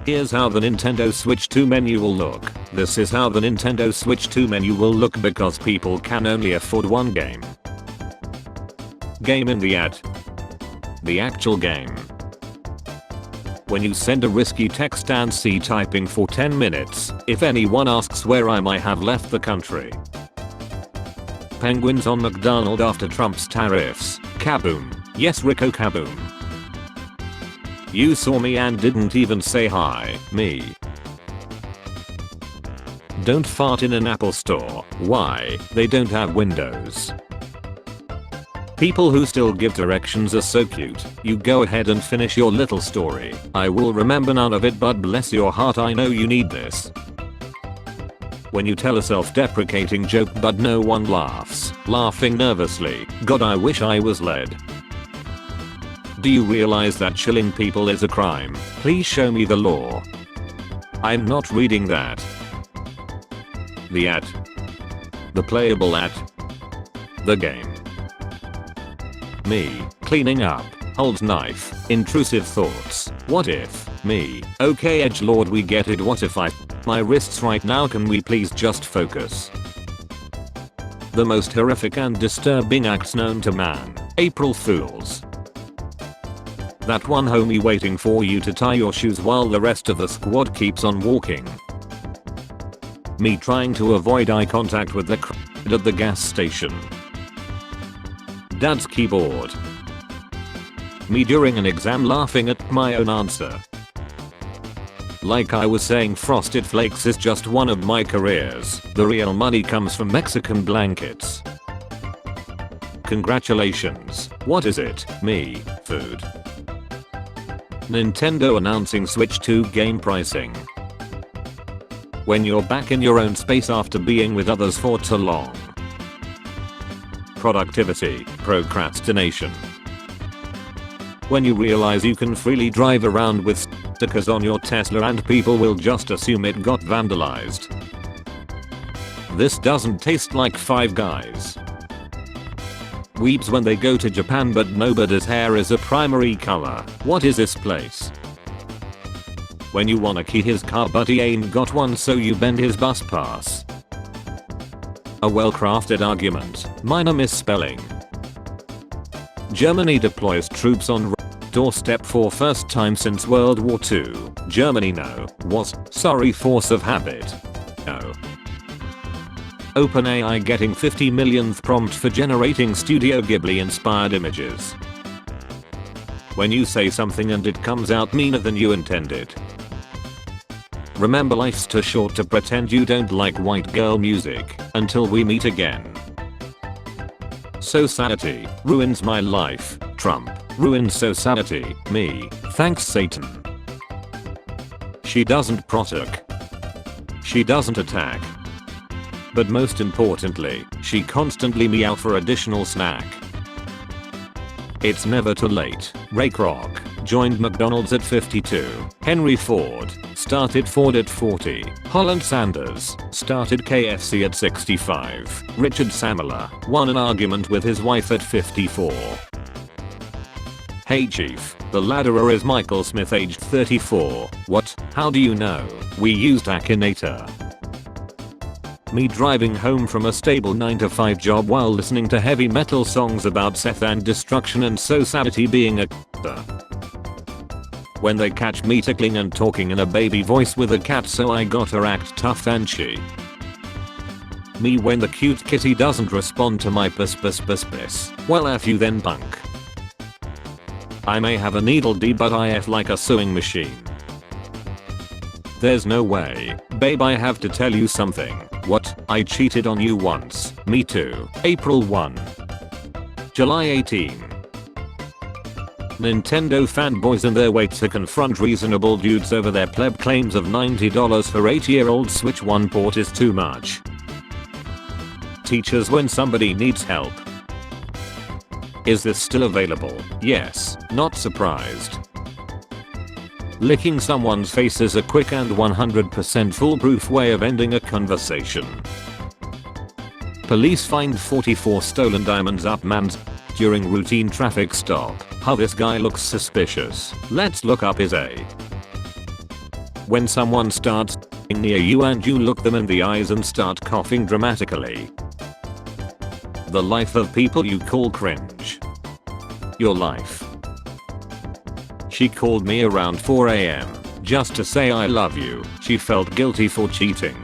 Here's how the Nintendo Switch 2 menu will look. This is how the Nintendo Switch 2 menu will look because people can only afford one game. Game in the ad. The actual game. When you send a risky text and see typing for 10 minutes, if anyone asks where I might have left the country. Penguins on McDonald after Trump's tariffs. Kaboom. Yes, Rico, kaboom. You saw me and didn't even say hi, me. Don't fart in an Apple store. Why? They don't have windows. People who still give directions are so cute. You go ahead and finish your little story. I will remember none of it, but bless your heart, I know you need this. When you tell a self-deprecating joke but no one laughs, laughing nervously. God, I wish I was led. Do you realize that chilling people is a crime? Please show me the law. I'm not reading that. The ad. The playable ad. The game. Me. Cleaning up. Hold knife. Intrusive thoughts. What if? Me. Okay, edgelord, we get it. What if I my wrists right now? Can we please just focus? The most horrific and disturbing acts known to man. April Fools. That one homie waiting for you to tie your shoes while the rest of the squad keeps on walking. Me trying to avoid eye contact with the crowd at the gas station. Dad's keyboard. Me during an exam laughing at my own answer. Like I was saying, Frosted Flakes is just one of my careers. The real money comes from Mexican blankets. Congratulations. What is it? Me. Food. Nintendo announcing Switch 2 game pricing. When you're back in your own space after being with others for too long. Productivity, procrastination. When you realize you can freely drive around with stickers on your Tesla and people will just assume it got vandalized. This doesn't taste like Five Guys. Weeps when they go to Japan but nobody's hair is a primary color. What is this place? When you wanna key his car but he ain't got one, so you bend his bus pass. A well-crafted argument. Minor misspelling. Germany deploys troops on doorstep for first time since World War II. Germany was sorry, force of habit. No. OpenAI getting 50 millionth prompt for generating Studio Ghibli inspired images. When you say something and it comes out meaner than you intended. Remember, life's too short to pretend you don't like white girl music. Until we meet again. Society ruins my life. Trump ruins society. Me. Thanks Satan. She doesn't protect. She doesn't attack. But most importantly, she constantly meow for additional snack. It's never too late. Ray Kroc joined McDonald's at 52. Henry Ford started Ford at 40. Holland Sanders started KFC at 65. Richard Samela won an argument with his wife at 54. Hey Chief, the ladderer is Michael Smith aged 34. What? How do you know? We used Akinator. Me driving home from a stable 9-to-5 job while listening to heavy metal songs about Seth and destruction and society being a when they catch me tickling and talking in a baby voice with a cat, so I gotta act tough and she. Me when the cute kitty doesn't respond to my piss. Well, F you then, punk. I may have a needle D but I F like a sewing machine. There's no way. Babe, I have to tell you something. What? I cheated on you once. Me too. April 1. July 18. Nintendo fanboys in their way to confront reasonable dudes over their pleb claims of $90 for 8-year-old Switch 1 port is too much. Teachers when somebody needs help. Is this still available? Yes, not surprised. Licking someone's face is a quick and 100% foolproof way of ending a conversation. Police find 44 stolen diamonds up man's during routine traffic stop. How this guy looks suspicious. Let's look up his When someone starts near you and you look them in the eyes and start coughing dramatically. The life of people you call cringe. Your life. She called me around 4 AM just to say I love you. She felt guilty for cheating.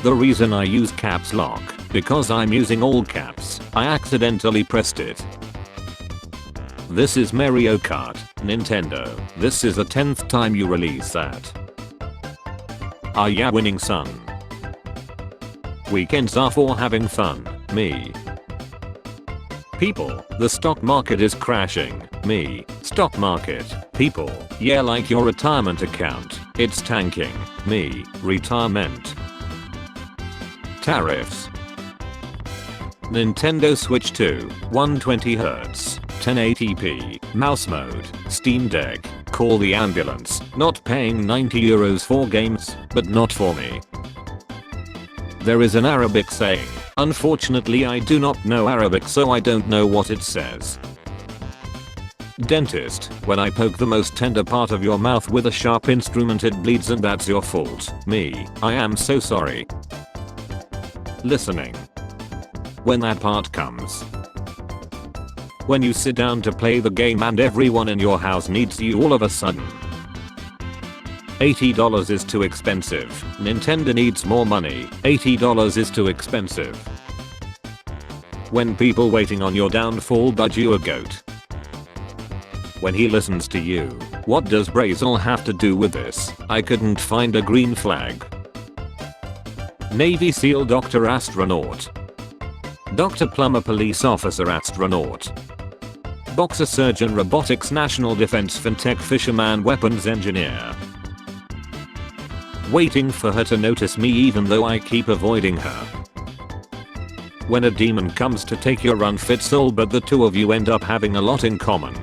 The reason I use caps lock, because I'm using all caps. I accidentally pressed it. This is Mario Kart, Nintendo. This is the 10th time you release that. Are ya winning, son? Weekends are for having fun. Me. People, the stock market is crashing. Me. Stock market. People, yeah, like your retirement account. It's tanking. Me. Retirement. Tariffs. Nintendo Switch 2, 120Hz, 1080p, mouse mode, Steam Deck, call the ambulance, not paying €90 for games, but not for me. There is an Arabic saying, unfortunately I do not know Arabic so I don't know what it says. Dentist, when I poke the most tender part of your mouth with a sharp instrument it bleeds and that's your fault. Me, I am so sorry. Listening. When that part comes. When you sit down to play the game and everyone in your house needs you all of a sudden. $80 is too expensive. Nintendo needs more money. $80 is too expensive. When people waiting on your downfall but you a goat. When he listens to you. What does Brazil have to do with this? I couldn't find a green flag. Navy SEAL Doctor Astronaut. Doctor Plumber Police Officer Astronaut. Boxer Surgeon Robotics National Defense Fintech Fisherman Weapons Engineer. Waiting for her to notice me even though I keep avoiding her. When a demon comes to take your unfit soul but the two of you end up having a lot in common.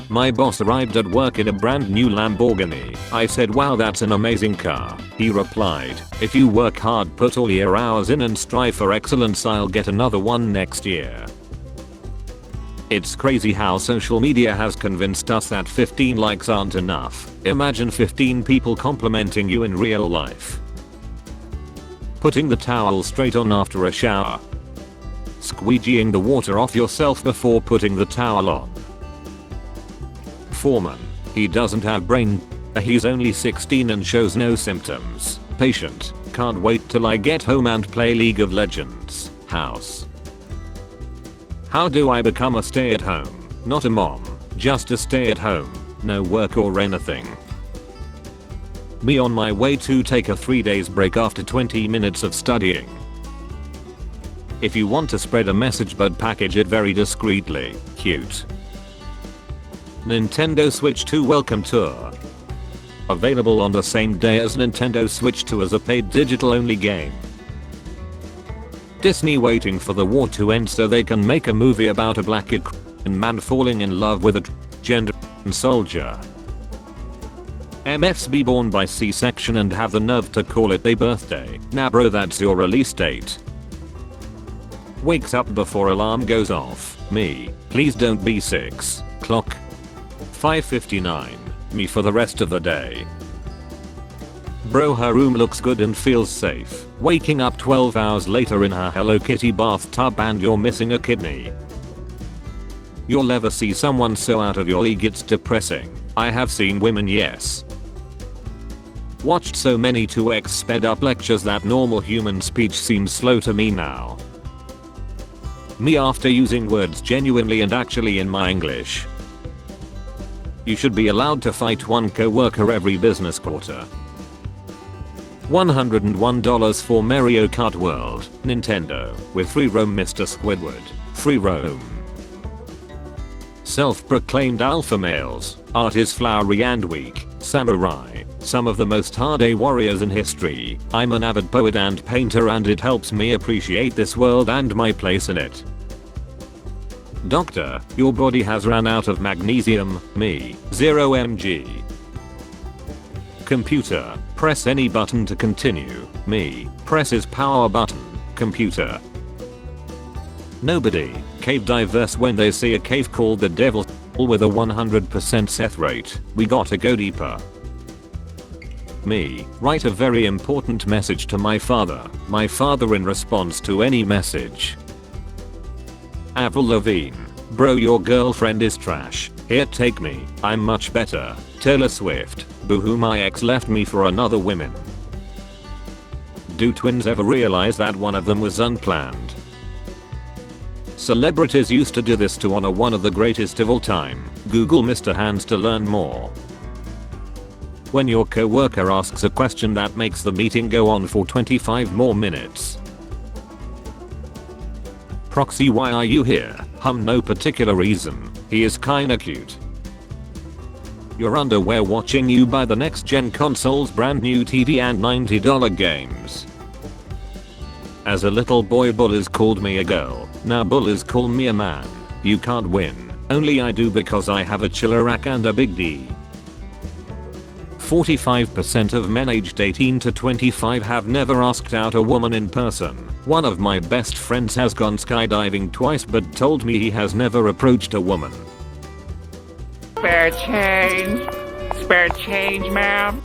My boss arrived at work in a brand new Lamborghini. I said, wow, that's an amazing car. He replied, if you work hard, put all your hours in and strive for excellence, I'll get another one next year. It's crazy how social media has convinced us that 15 likes aren't enough. Imagine 15 people complimenting you in real life. Putting the towel straight on after a shower. Squeegeeing the water off yourself before putting the towel on. Foreman. He doesn't have brain. He's only 16 and shows no symptoms. Patient. Can't wait till I get home and play League of Legends. House. How do I become a stay-at-home? Not a mom. Just a stay-at-home. No work or anything. Me on my way to take a 3 days break after 20 minutes of studying. If you want to spread a message but package it very discreetly. Cute. Nintendo Switch 2 Welcome Tour. Available on the same day as Nintendo Switch 2 as a paid digital-only game. Disney waiting for the war to end so they can make a movie about a black man falling in love with a transgender soldier. MFs be born by C-section and have the nerve to call it their birthday. Nah bro, that's your release date. Wakes up before alarm goes off. Me. Please don't be 6 o'clock. 5:59. Me for the rest of the day. Bro, her room looks good and feels safe. Waking up 12 hours later in her Hello Kitty bathtub and you're missing a kidney. You'll ever see someone so out of your league it's depressing. I have seen women, yes. Watched so many 2x sped up lectures that normal human speech seems slow to me now. Me after using words genuinely and actually in my English. You should be allowed to fight one co-worker every business quarter. $101 for Mario Kart World, Nintendo, with free roam Mr. Squidward, free roam. Self-proclaimed alpha males, art is flowery and weak, samurai, some of the most hard-A warriors in history. I'm an avid poet and painter and it helps me appreciate this world and my place in it. Doctor, your body has run out of magnesium. Me, 0 mg. Computer, press any button to continue. Me, presses power button. Computer. Nobody, cave divers when they see a cave called the Devil with a 100% Seth rate. We gotta go deeper. Me, write a very important message to my father. My father in response to any message. Avril Lavigne. Bro, your girlfriend is trash. Here, take me. I'm much better. Taylor Swift. Boohoo, my ex left me for another woman. Do twins ever realize that one of them was unplanned? Celebrities used to do this to honor one of the greatest of all time. Google Mr. Hands to learn more. When your coworker asks a question that makes the meeting go on for 25 more minutes. Proxy, why are you here? No particular reason. He is kinda cute. Your underwear watching you buy the next gen console's brand new TV and $90 games. As a little boy, bullies called me a girl. Now bullies call me a man. You can't win. Only I do, because I have a chiller rack and a big D. 45% of men aged 18 to 25 have never asked out a woman in person. One of my best friends has gone skydiving twice but told me he has never approached a woman. Spare change. Spare change, ma'am.